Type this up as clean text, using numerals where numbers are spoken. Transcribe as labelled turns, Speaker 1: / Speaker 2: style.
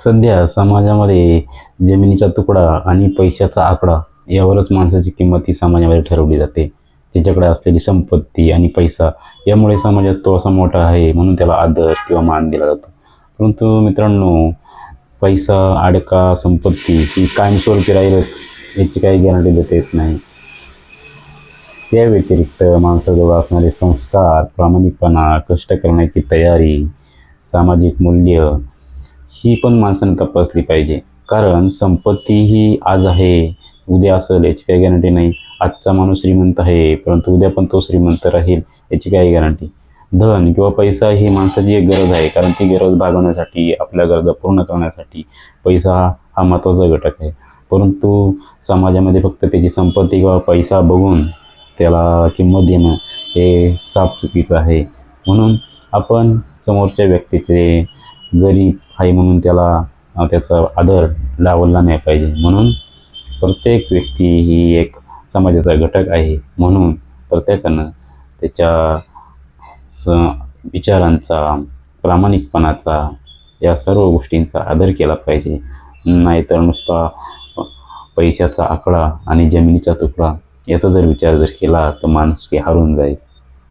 Speaker 1: सध्या समाजामध्ये जमिनीचा तुकडा आणि पैशाचा आकडा यावरच माणसाची किंमत ही समाजामध्ये ठरवली जाते. त्याच्याकडे असलेली संपत्ती आणि पैसा यामुळे समाजात तो असा मोठा आहे म्हणून त्याला आदर किंवा मान दिला जातो. परंतु मित्रांनो, पैसा, अडका, संपत्ती ही कायमस्वरूपी राहीलच याची काही गॅरंटी देता येत नाही. त्या व्यतिरिक्त माणसाजवळ असणारे संस्कार, प्रामाणिकपणा, कष्ट करण्याची तयारी, सामाजिक मूल्य ही पण माणसाने तपासली पाहिजे. कारण संपत्ती ही आज आहे, उद्या असेल याची काही गॅरंटी नाही. आजचा माणूस श्रीमंत आहे, परंतु उद्या पण तो श्रीमंत राहील याची काही गॅरंटी. धन किंवा पैसा ही माणसाची एक गरज आहे, कारण ती गरज भागवण्यासाठी, आपल्या गरजा पूर्ण करण्यासाठी पैसा हा महत्त्वाचा घटक आहे. परंतु समाजामध्ये फक्त त्याची संपत्ती किंवा पैसा बघून त्याला किंमत देणं हे साफ चुकीचं आहे. म्हणून आपण समोरच्या व्यक्तीचे गरीब आहे म्हणून त्याचा आदर डावलला नाही पाहिजे. म्हणून प्रत्येक व्यक्ती ही एक समाजाचा घटक आहे. म्हणून प्रत्येकानं त्याच्या विचारांचा, प्रामाणिकपणाचा, या सर्व गोष्टींचा आदर केला पाहिजे. नाहीतर नुसता पैशाचा आकडा आणि जमिनीचा तुकडा याचा जर विचार केला तर माणूस हरून जाईल.